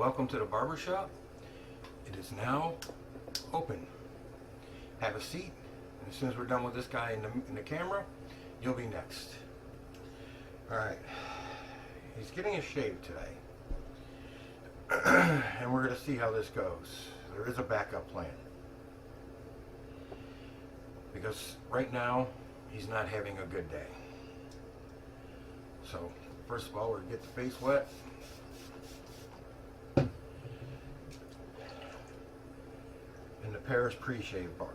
welcome to the barber shop. It is now open. Have a seat, and as soon as we're done with this guy in the camera, you'll be next. Alright, he's getting a shave today, and we're going to see how this goes. There is a backup plan, because right now he's not having a good day. So first of all, we're going to get the face wet. In the Pears pre-shave bar.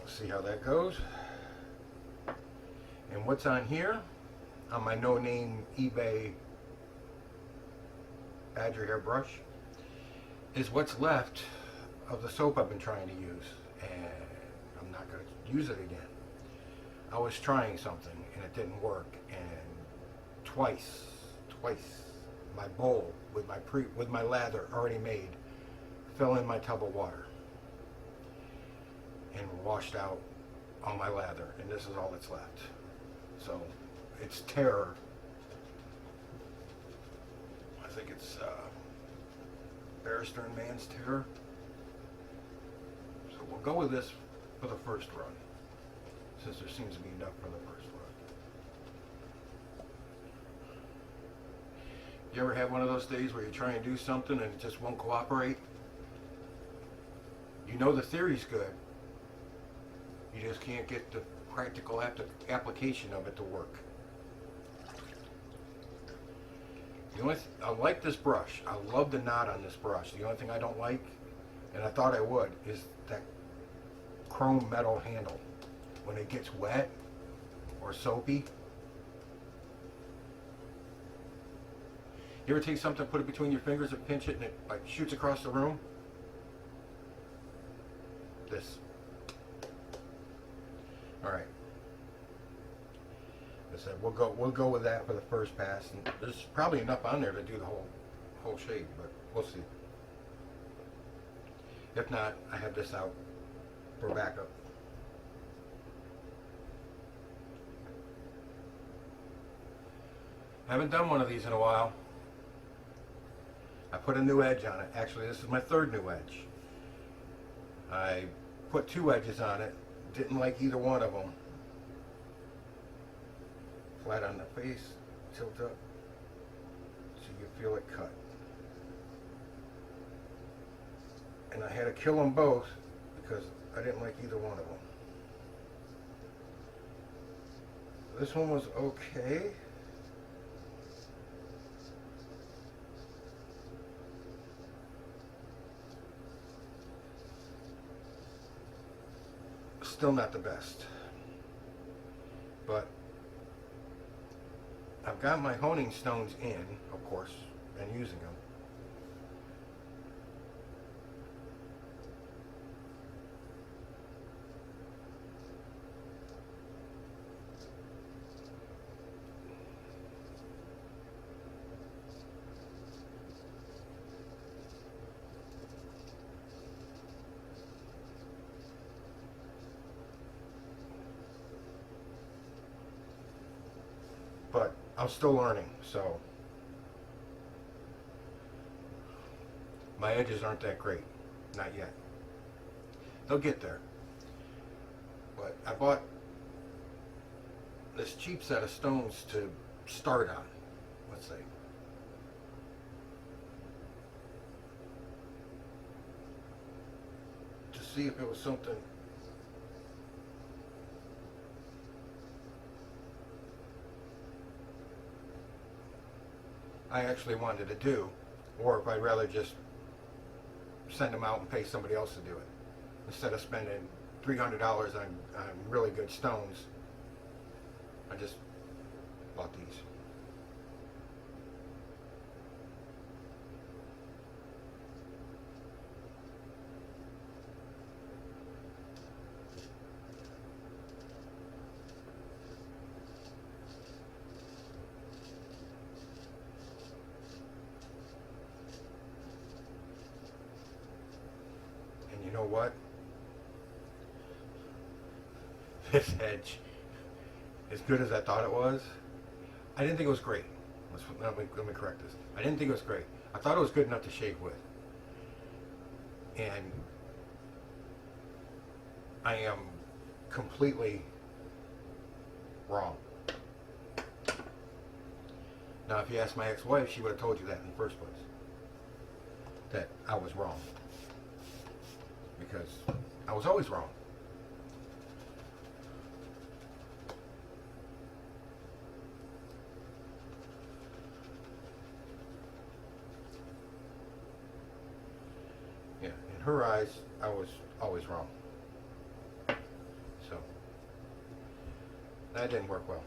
See how that goes. And what's on here, on my no-name eBay badger hair brush, is what's left of the soap I've been trying to use, and I'm not going to use it again. I was trying something and it didn't work, and twice my bowl with my lather already made fell in my tub of water and washed out all my lather, and this is all that's left. So it's terror. I think it's Barrister and Mann's terror. So we'll go with this for the first run, since there seems to be enough for the first run. You ever have one of those days where you try and do something and it just won't cooperate? You know the theory's good, you just can't get the practical application of it to work. I like this brush. I love the knot on this brush. The only thing I don't like, and I thought I would, is that chrome metal handle. When it gets wet or soapy. You ever take something, put it between your fingers and pinch it and it like shoots across the room? This. Alright. I said we'll go with that for the first pass, and there's probably enough on there to do the whole shade, but we'll see. If not, I have this out for backup. I haven't done one of these in a while. I put a new edge on it. Actually, this is my third new edge. I put 2 edges on it. Didn't like either one of them. Flat on the face, tilt up, so you feel it cut. And I had to kill them both because I didn't like either one of them. This one was okay. Still not the best. But I've got my honing stones in, of course, and using them. But I'm still learning, so my edges aren't that great, not yet. They'll get there. But I bought this cheap set of stones to start on, let's say. To see if it was something I actually wanted to do, or if I'd rather just send them out and pay somebody else to do it, instead of spending $300 on really good stones. I just bought these. know what? This hedge, as good as I thought it was, I didn't think it was great. Let me correct this. I didn't think it was great. I thought it was good enough to shave with. And I am completely wrong. Now, if you asked my ex-wife, she would have told you that in the first place. That I was wrong. Because I was always wrong. Yeah, in her eyes, I was always wrong. So, that didn't work well.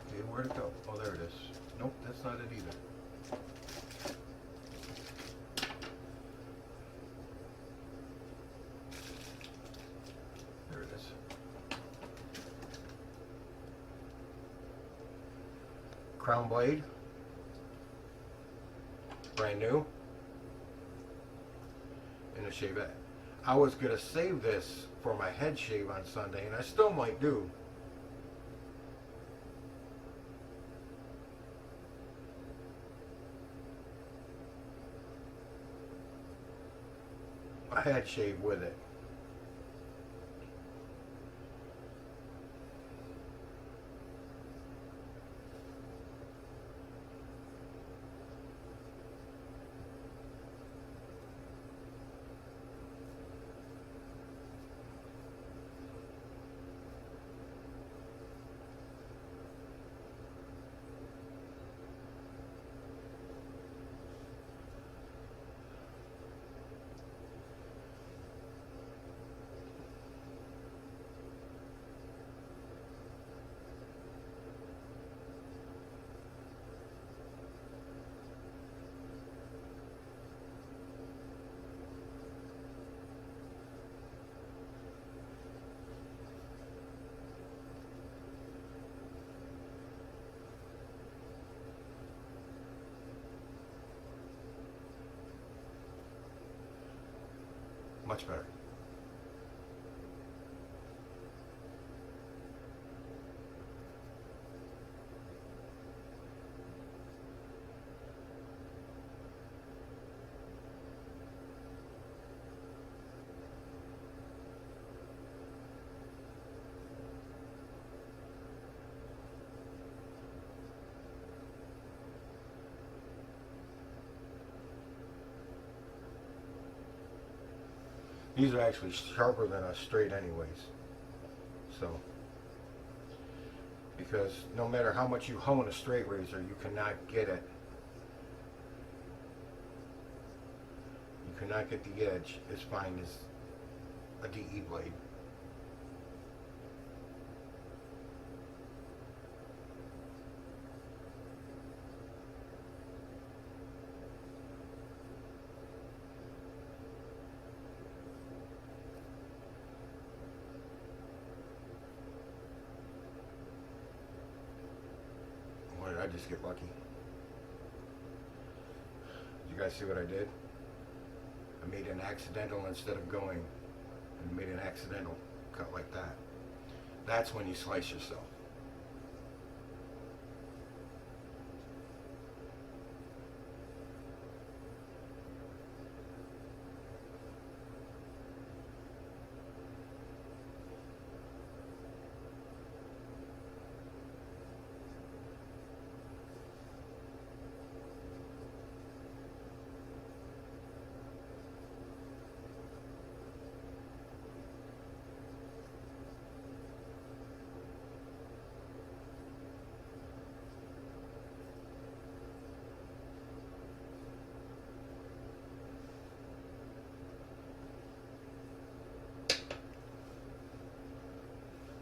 Okay, where'd it go? Oh, there it is. Nope, that's not it either. There it is. Crown blade. Brand new. And a shavette. I was going to save this for my head shave on Sunday, and I still might do. A head shave with it. Much better. These are actually sharper than a straight anyways. So, because no matter how much you hone a straight razor, you cannot get it. You cannot get the edge as fine as a DE blade. I just get lucky. Did you guys see what I did? I made an accidental instead of going, and made an accidental cut like that. That's when you slice yourself.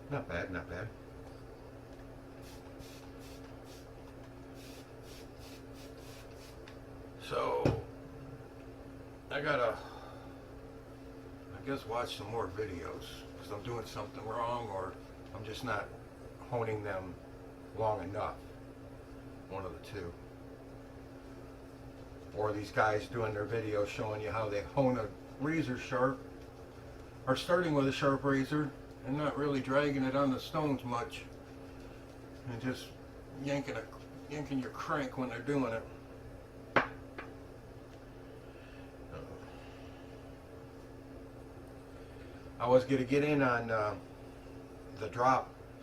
Not bad, not bad. So, I gotta, I guess, watch some more videos because I'm doing something wrong or I'm just not honing them long enough. One of the two. or these guys doing their videos showing you how they hone a razor sharp, or starting with a sharp razor and not really dragging it on the stones much, and just yanking your crank when they're doing it. I was going to get in on the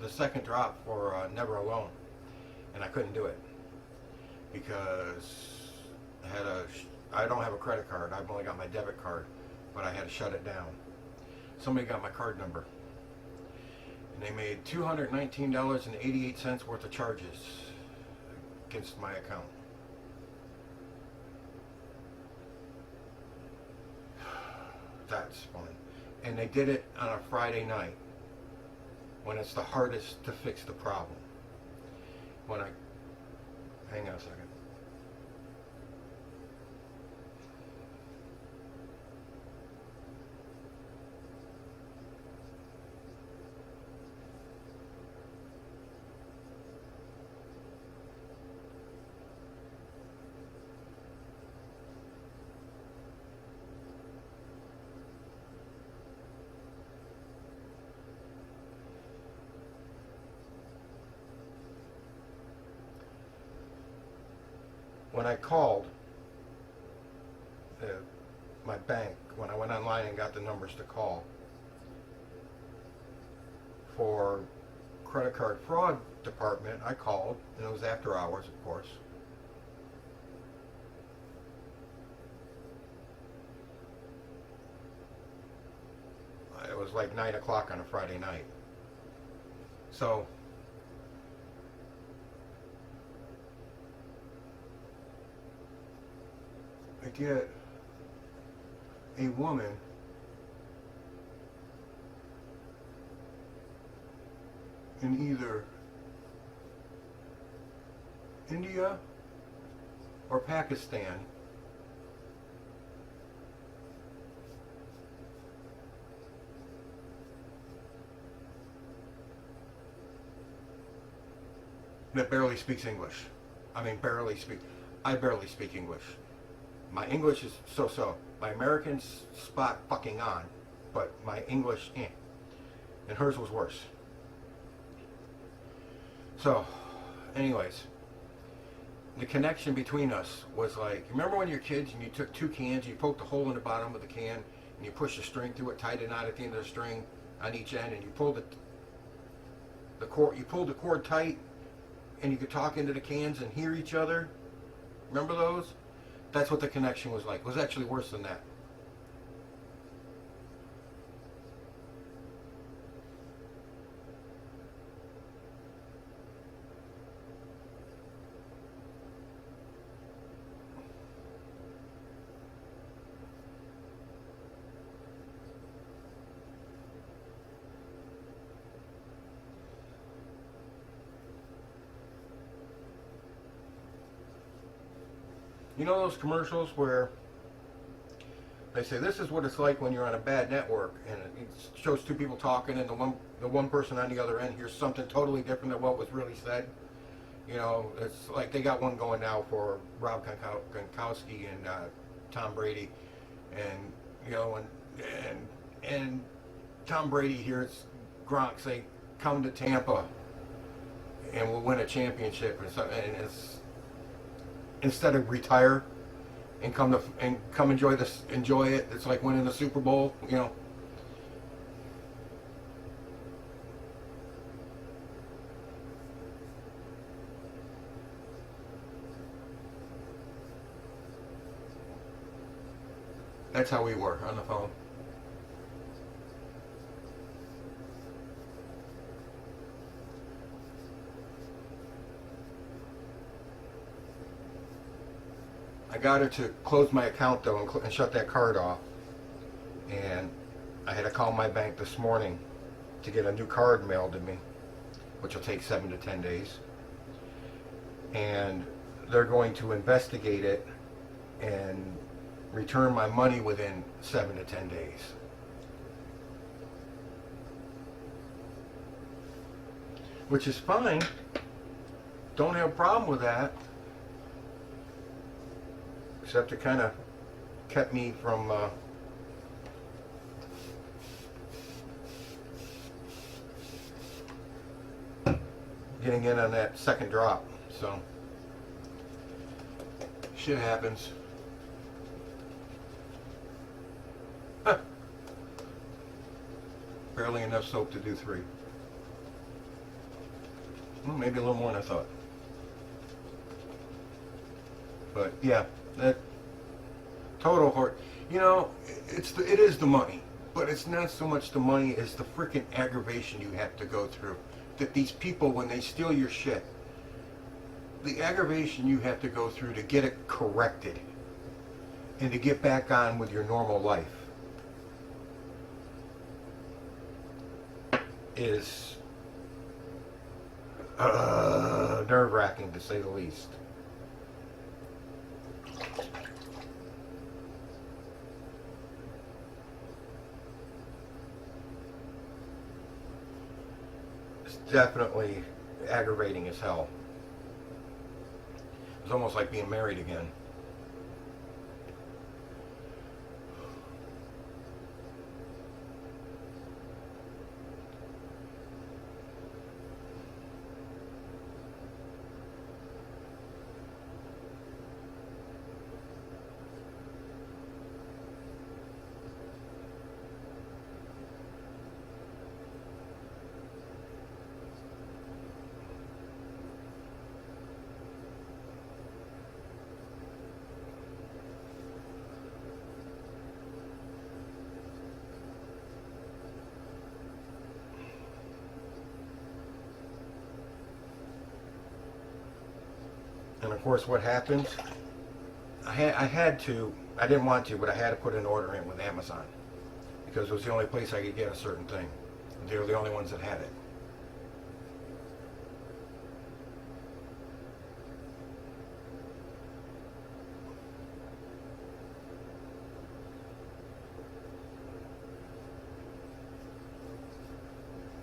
second drop for Never Alone, and I couldn't do it because I don't have a credit card. I've only got my debit card, but I had to shut it down. Somebody got my card number, and they made $219.88 worth of charges against my account. That's fun. And they did it on a Friday night when it's the hardest to fix the problem. Hang on a second. When I called my bank, when I went online and got the numbers to call for credit card fraud department, I called, and it was after hours, of course. It was like 9 o'clock on a Friday night. So I get a woman in either India or Pakistan that barely speaks English. I mean, I barely speak English. My English is so-so. My American's spot fucking on, but my English, and hers was worse. So, anyways, the connection between us was like, remember when you're kids and you took two cans, you poked a hole in the bottom of the can, and you pushed a string through it, tied a knot at the end of the string on each end, and you pulled the cord tight, and you could talk into the cans and hear each other. Remember those? That's what the connection was like. It was actually worse than that. You know those commercials where they say this is what it's like when you're on a bad network, and it shows two people talking, and the one person on the other end hears something totally different than what was really said. You know, it's like they got one going now for Rob Gronkowski and Tom Brady, and you know, and Tom Brady hears Gronk say, "Come to Tampa, and we'll win a championship," or something, and it's instead of retire and come enjoy it. It's like winning the Super Bowl, you know. That's how we were on the phone. I got her to close my account though and shut that card off, and I had to call my bank this morning to get a new card mailed to me, which will take 7 to 10 days, and they're going to investigate it and return my money within 7 to 10 days. Which is fine. Don't have a problem with that. except it kind of kept me from getting in on that second drop. So shit happens. Huh. Barely enough soap to do 3. Well, maybe a little more than I thought. But yeah, that total heart. You know, it is the money, but it's not so much the money as the freaking aggravation you have to go through. That these people, when they steal your shit, the aggravation you have to go through to get it corrected and to get back on with your normal life is nerve-wracking, to say the least. It's definitely aggravating as hell. It's almost like being married again. And of course, what happens, I didn't want to, but I had to put an order in with Amazon because it was the only place I could get a certain thing. They were the only ones that had it.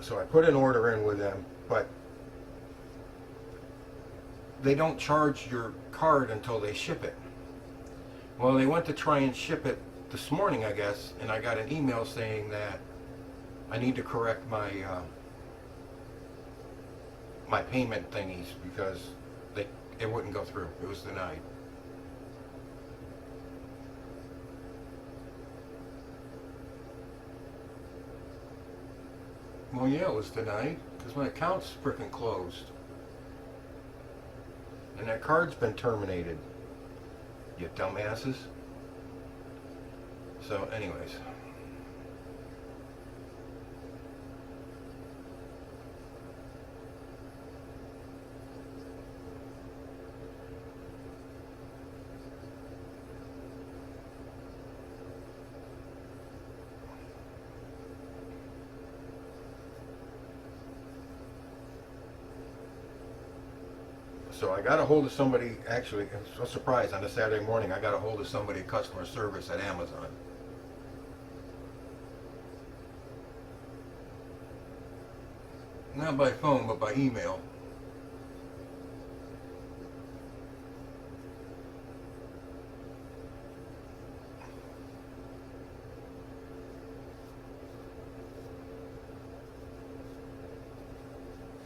So I put an order in with them, but they don't charge your card until they ship it. Well, they went to try and ship it this morning, I guess, and I got an email saying that I need to correct my my payment thingies because it wouldn't go through. It was denied. Well, yeah, it was denied because my account's freaking closed. And that card's been terminated. You dumbasses. So anyways. So I got a hold of somebody, actually, it was a surprise, on a Saturday morning I got a hold of somebody, customer service at Amazon. Not by phone, but by email.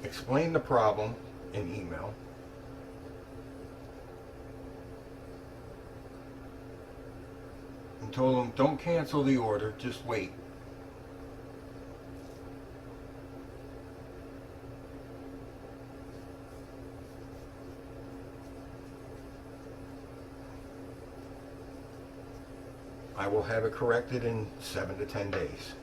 Explained the problem in email. And told them, don't cancel the order, just wait. I will have it corrected in 7 to 10 days.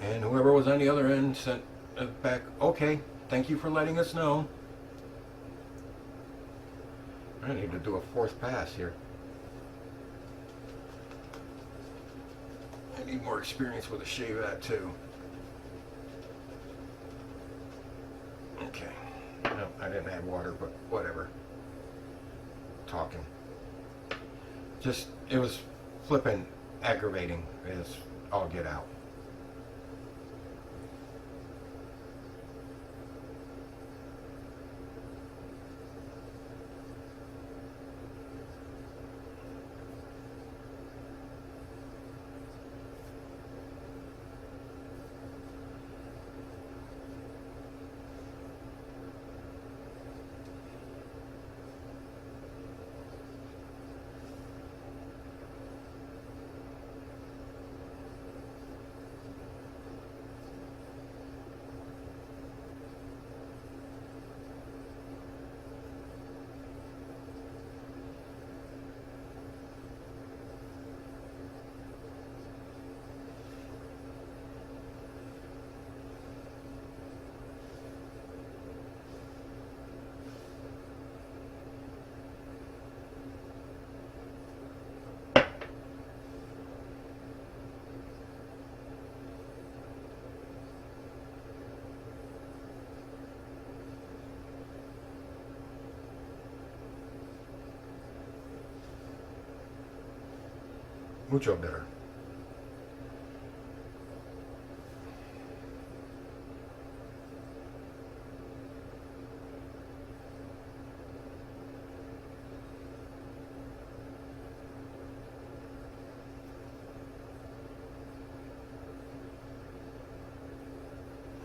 And whoever was on the other end sent back, okay, thank you for letting us know. I need to do a 4th pass here. I need more experience with a shavette too. Okay. No, I didn't have water, but whatever. Talking. Just, it was flipping aggravating as all get out. Mucho better.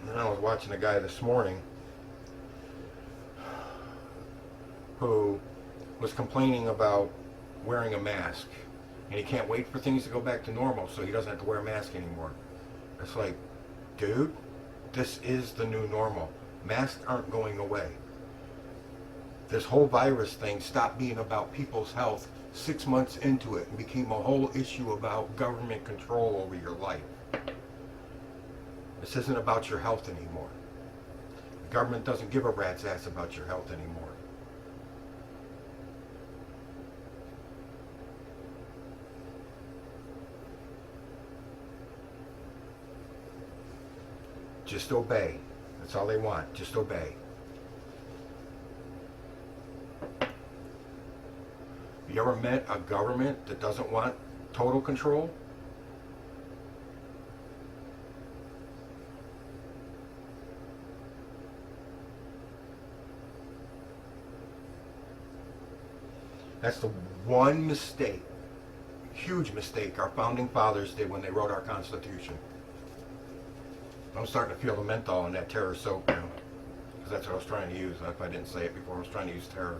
And I was watching a guy this morning who was complaining about wearing a mask, and he can't wait for things to go back to normal so he doesn't have to wear a mask anymore. It's like, dude, this is the new normal. Masks aren't going away. This whole virus thing stopped being about people's health 6 months into it and became a whole issue about government control over your life. This isn't about your health anymore. The government doesn't give a rat's ass about your health anymore. Just obey. That's all they want. Just obey. You ever met a government that doesn't want total control? That's the one mistake, huge mistake, our founding fathers did when they wrote our Constitution. I'm starting to feel the menthol in that Terror soap now, because that's what I was trying to use. If I didn't say it before, I was trying to use Terror.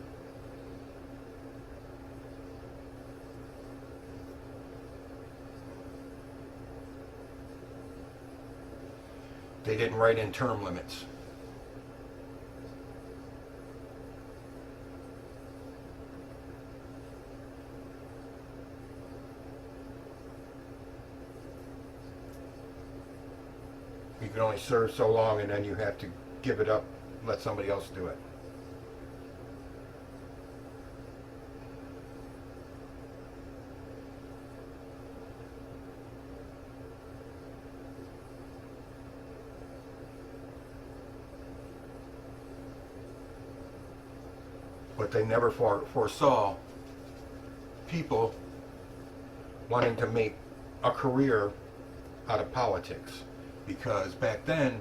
They didn't write in term limits. You can only serve so long, and then you have to give it up, let somebody else do it. But they never foresaw people wanting to make a career out of politics. Because back then,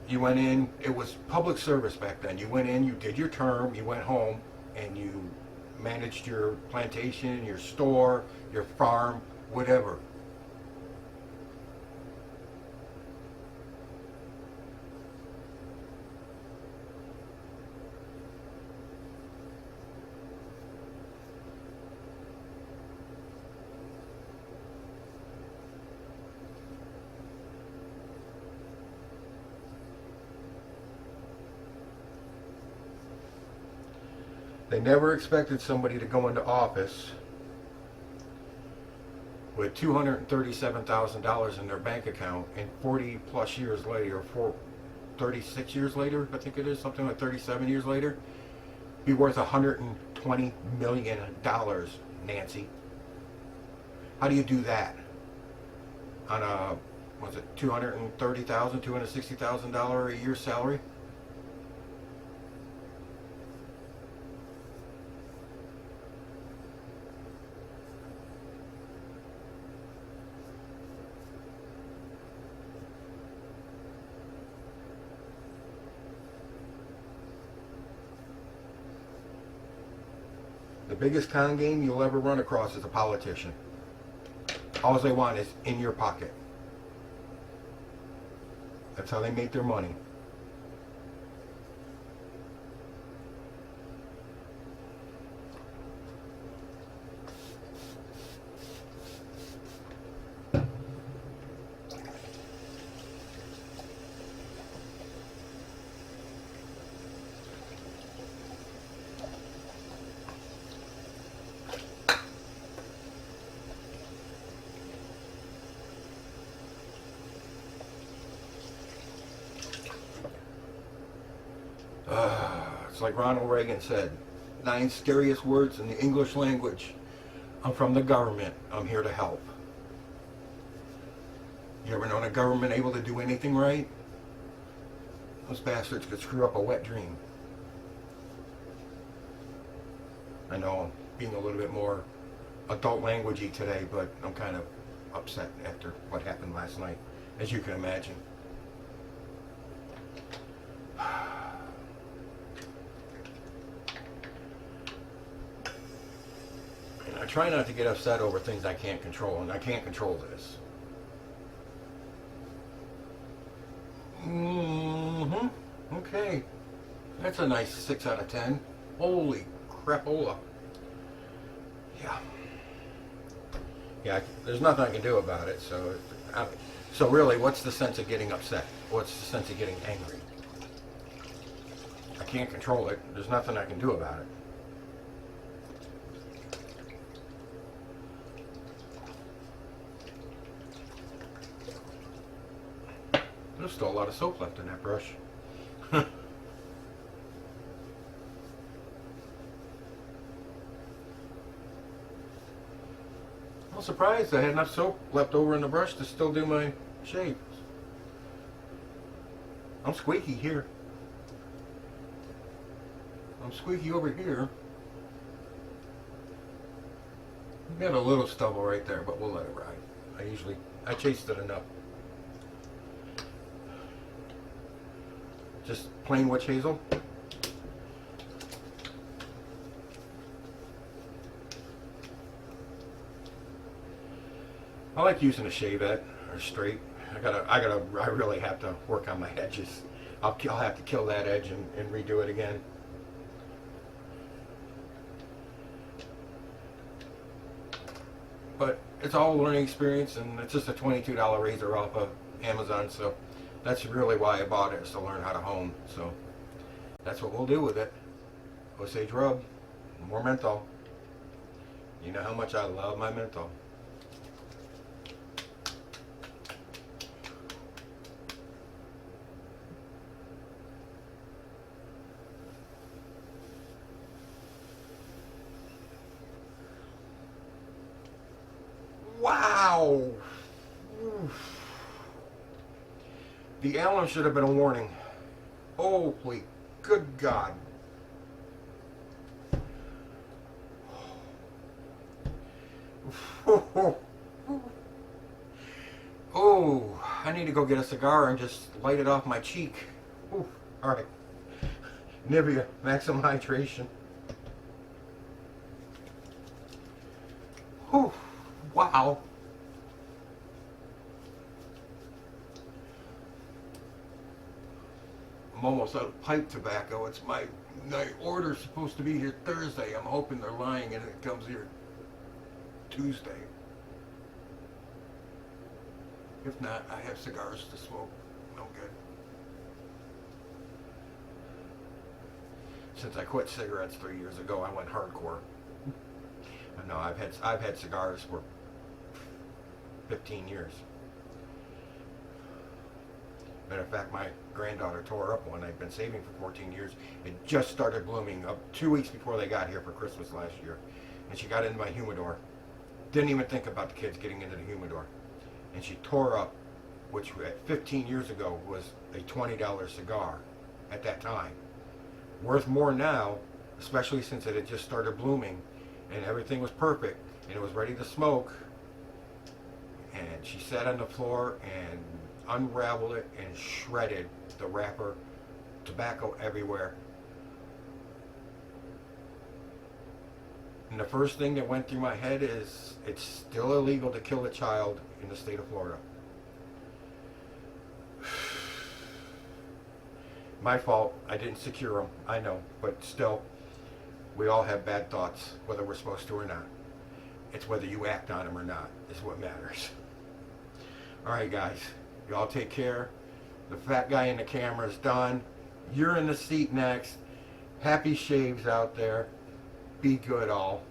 you went in, it was public service back then. You went in, you did your term, you went home, and you managed your plantation, your store, your farm, whatever. They never expected somebody to go into office with $237,000 in their bank account, and 40 plus years later, 36 years later, I think it is, something like 37 years later, be worth $120 million, Nancy. How do you do that on a, was it $230,000, $260,000 a year salary? The biggest con game you'll ever run across is a politician. All they want is in your pocket. That's how they make their money. It's like Ronald Reagan said, 9 scariest words in the English language. I'm from the government. I'm here to help. You ever known a government able to do anything right? Those bastards could screw up a wet dream. I know I'm being a little bit more adult languagey today, but I'm kind of upset after what happened last night, as you can imagine. And I try not to get upset over things I can't control, and I can't control this. Okay. That's a nice 6 out of 10. Holy crapola. Yeah. Yeah, there's nothing I can do about it, so really, what's the sense of getting upset? What's the sense of getting angry? I can't control it. There's nothing I can do about it. There's still a lot of soap left in that brush. I'm surprised I had enough soap left over in the brush to still do my shave. I'm squeaky here. I'm squeaky over here. Got a little stubble right there, but we'll let it ride. I chased it enough. Just plain Witch Hazel. I like using a shavette or straight. I really have to work on my edges. I'll have to kill that edge and redo it again. But it's all a learning experience, and it's just a $22 razor off of Amazon, so that's really why I bought it, is to learn how to hone. So that's what we'll do with it. Osage Rub, more menthol. You know how much I love my menthol. Wow! Oof. The alum should have been a warning. Holy good God. Oh, I need to go get a cigar and just light it off my cheek. Ooh, all right. Nivea, maximum hydration. Whew. Wow. I'm almost out of pipe tobacco. It's my order's supposed to be here Thursday. I'm hoping they're lying and it comes here Tuesday. If not, I have cigars to smoke. No good. Since I quit cigarettes 3 years ago, I went hardcore. I know I've had cigars for 15 years. Matter of fact, my granddaughter tore up one I'd been saving for 14 years. It just started blooming up 2 weeks before they got here for Christmas last year. And she got into my humidor. Didn't even think about the kids getting into the humidor. And she tore up, which at 15 years ago was a $20 cigar at that time. Worth more now, especially since it had just started blooming and everything was perfect and it was ready to smoke. And she sat on the floor and unraveled it and shredded the wrapper, tobacco everywhere. And the first thing that went through my head is, it's still illegal to kill a child in the state of Florida. My fault, I didn't secure them, I know, but still, we all have bad thoughts, whether we're supposed to or not. It's whether you act on them or not, is what matters. Alright guys, y'all take care. The fat guy in the camera is done. You're in the seat next. Happy shaves out there. Be good all.